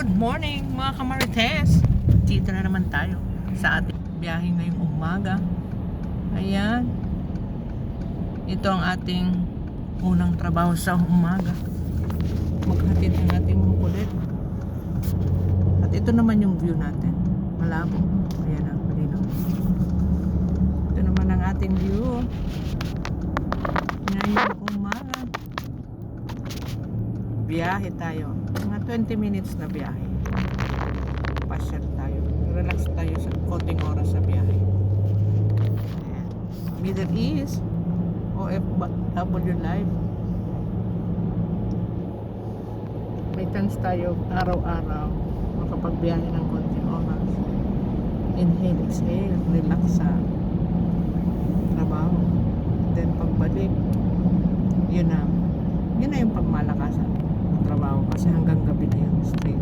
Good morning mga kamarites. Dito na naman tayo sa ating biyahe ngayong umaga. Ayan. Ito ang ating unang trabaho sa umaga. Maghatid ng ating mga kulit. At ito naman yung view natin. Malabo. Ayan ang malinaw. Ito naman ang ating view ngayong umaga. Biyahe tayo. Mga 20 minutes na biyahe. Pasyal tayo. Relax tayo sa konting oras sa biyahe. Ayan. Middle East OFW Live. May chance tayo araw-araw makapagbiyahe ng konting oras. Inhale, exhale, relax sa trabaho. Then pagbalik, yun na yung pagmalakasan ng trabaho kasi hanggang gabi na yun straight.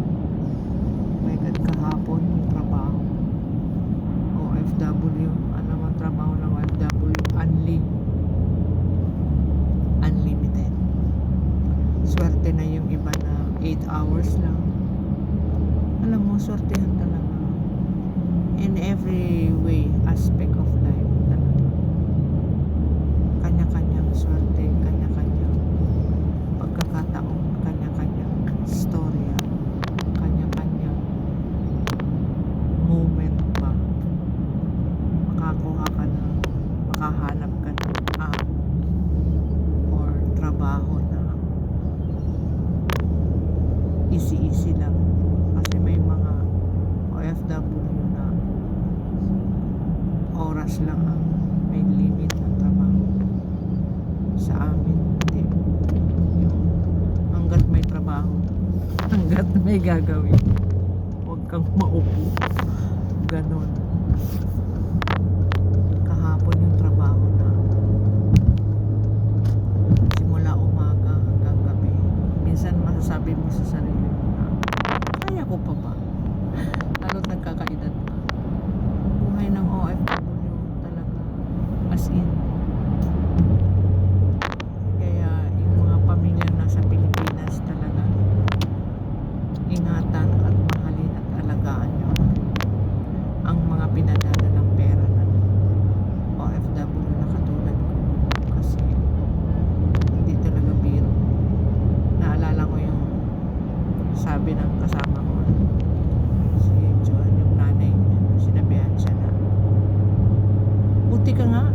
My God, kahapon yung trabaho OFW, ano ang trabaho ng OFW, unlimited. Swerte na yung iba na 8 hours lang. Alam mo, swertehan talaga in every way, aspect of life talaga. Kanya-kanyang swerte, kanya-kanyang pagkakataon, kanya-kanyang storya, kanya-kanyang moment ba makakuha ka na, makahanap ka ng or trabaho na easy lang. Kasi may mga OFW na oras lang ang may limit ng trabaho. Sa amin hindi. Hanggat may trabaho, hanggat may gagawin, huwag kang maupo. Ganon. Kahapon yung trabaho na simula umaga hanggang gabi. Minsan masasabi mo sa sarili mo na kaya ko pa ba? Lalo't nagkakaedad pa. Buhay ng OFW talaga as in. Kaya yung mga pamilya nasa Pilipinas talaga ingatan at mahalin at alagaan nyo ang mga pinadala ng pera ng OFW na katulad ko. Kasi hindi talaga biro. Naalala ko yung sabi ng kasama ko, si Joan, yung nanay niya, sinabihan siya na buti ka nga,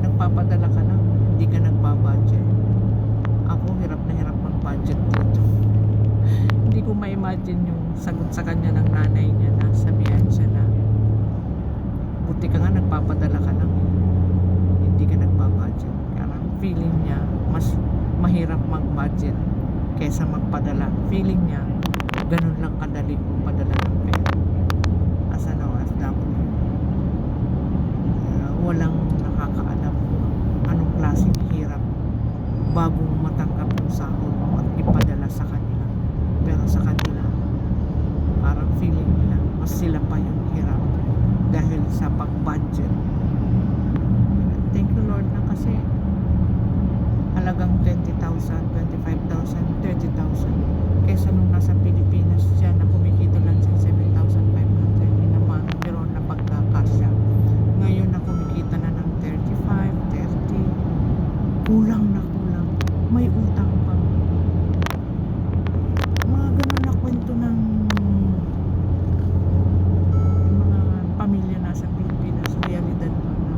nagpapadala ka lang, hindi ka nagbabudget. Ako hirap na hirap mag-budget dito. Hindi ko ma-imagine yung sagot sa kanya ng nanay niya na sabihan siya na buti ka nga, nagpapadala ka lang, hindi ka nagbabudget. Kaya feeling niya mas mahirap mag-budget kaysa magpadala. Feeling niya ganun lang kadali magpadala ng pera as an OFW. Walang nakakaalam anong klaseng hirap bago matanggap yung sahod mo at ipadala sa kanila. Pero sa kanila parang feeling nila mas sila pa yung hirap dahil sa pag-budget. Thank you Lord na kasi halagang 20,000, 25,000, 30,000 kaysa nung nasa Pilipinas siya na kumikita lang sa 7,500 in a month pero napagkakasya. Ngayon na kumikita na ng 35, 30, kulang na kulang, may utang pa. Mga ganun na kwento ng mga pamilya nasa Pilipinas. Realidad mo na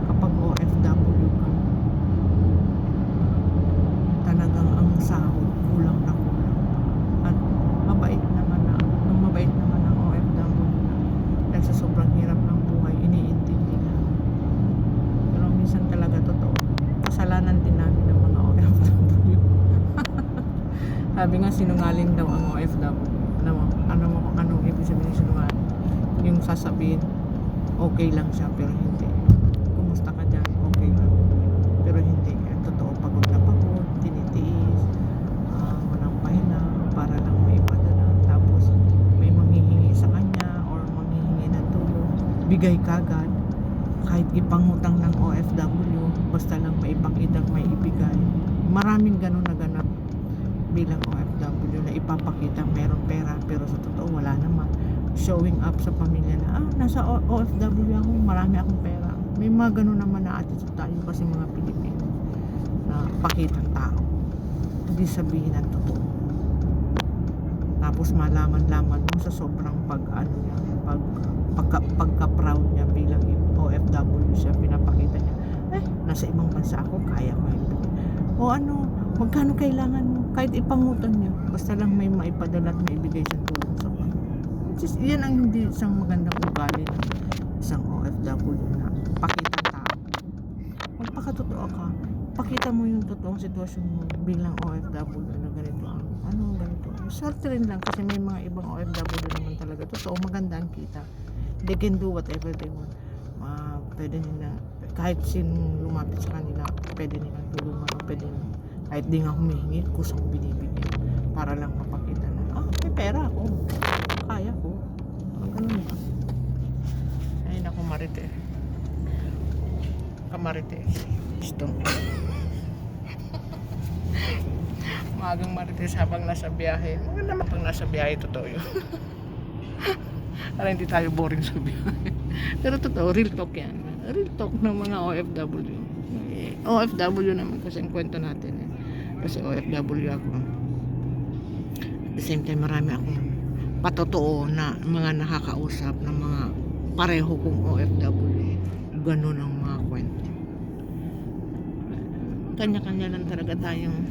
kapag OFW ka, talagang ang sahod kulang na kulang. At mabait naman ang OFW na dahil sa sobrang hirap ng buhay, iniintindi na. Pero minsan talaga totoo, kasalanan din namin ng mga OFW. Sabi nga sinungaling daw ang OFW. Anong ibig sabihin ng sinungaling? Yung sasabihin okay lang siya pero hindi. Kumusta ka dyan? Okay lang. Pero hindi. Totoo, pagod na pagod, tinitiis, walang pahinga para lang may padala. Tapos may manghihingi sa kanya or manghihingi ng tulong, bigay kagad. Kahit ipangutang ng OFW, basta lang maipakita, may ibigay. Maraming ganun na ganap bilang OFW na ipapakita meron pera showing up sa pamilya na nasa OFW ako, marami akong pera. May mga ganun naman na attitude tayo kasi mga Pilipino na pakitang tao, hindi sabihin ang totoo. Tapos malaman-laman mo sa sobrang pagka-proud niya bilang OFW siya, pinapakita niya, nasa ibang bansa ako, kaya ko help. O magkano kailangan mo, kahit ipangutan niya, basta lang may maipadala at maibigay siyang tulong sa mga. Yan ang hindi isang magandang ugali ng isang OFW na pakitang tao. Magpakatotoo ka, pakita mo yung totoong sitwasyon mo bilang OFW na ganito ganito. Swerte rin lang kasi may mga ibang OFW naman talaga totoo, maganda ang kita. They can do whatever they want. Pwede nila, kahit sinong lumapit sa kanila, pwede nilang tulungan, pwede nilang, kahit di nga humihingi, kusang binibigyan para lang mapakita na may pera ako, kaya ko, ganun ba. Ay naku, Marites, gusto magang Marites habang nasa biyahe. Maganda naman pag nasa biyahe, totoo yun. Para hindi tayo boring sa biyahe. Pero totoo, real talk yan. Real talk ng mga OFW. OFW naman kasi ang kwento natin. Kasi OFW ako. At the same time, marami akong patotoo na mga nakakausap ng mga pareho kong OFW. Ganun ang mga kwento. Kanya-kanya lang talaga tayong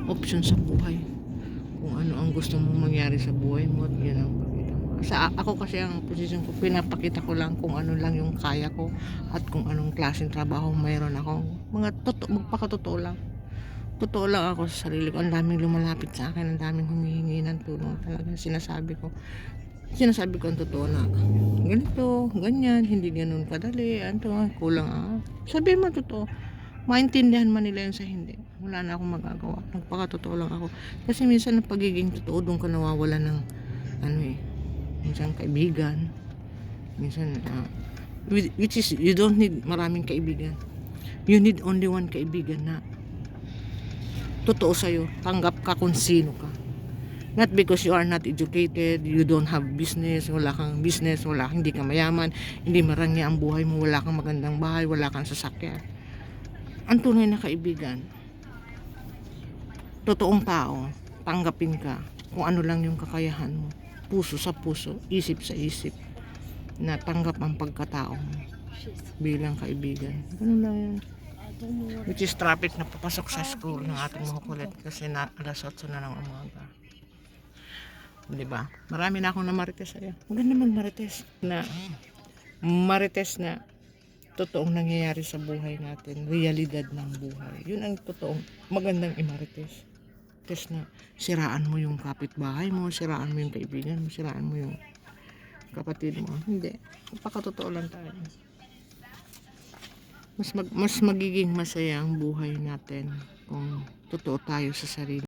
option sa buhay. Kung ano ang gusto mong mangyari sa buhay mo, at yun ang pakita mo. Ako kasi ang posisyon ko, pinapakita ko lang kung ano lang yung kaya ko at kung anong klaseng trabaho mayroon ako. Magpakatotoo lang. Totoo lang ako sa sarili ko. Ang daming lumalapit sa akin, ang daming humihingi ng tulong. Talagang sinasabi ko ang totoo na ganito, ganyan, hindi ganun kadali, kulang sabihin mo totoo. Maintindihan man nila yun sa hindi, wala na akong magagawa. Nagpakatotoo lang ako kasi minsan ang pagiging totoo doon ka nawawala ng minsan kaibigan, minsan which is you don't need maraming kaibigan, you need only one kaibigan na totoo sa'yo, tanggap ka kung sino ka. Not because you are not educated, you don't have business, hindi ka mayaman, hindi marangya ang buhay mo, wala kang magandang bahay, wala kang sasakyan. Ang tunay na kaibigan, totoong tao, tanggapin ka kung ano lang yung kakayahan mo, puso sa puso, isip sa isip, na tanggap ang pagkatao mo bilang kaibigan. Ganun lang yun. Which is traffic na papasok sa school ng ating makukulit kasi na alas 8 na ng umaga. Diba? Marami na akong namarites sa'yo. Maganda marites na totoong nangyayari sa buhay natin, realidad ng buhay. Yun ang totoong magandang imarites. Test na siraan mo yung kapitbahay mo, siraan mo yung kaibigan mo, siraan mo yung kapatid mo. Hindi. Magpakatotoo lang tayo. Mas magiging masaya ang buhay natin kung totoo tayo sa sarili.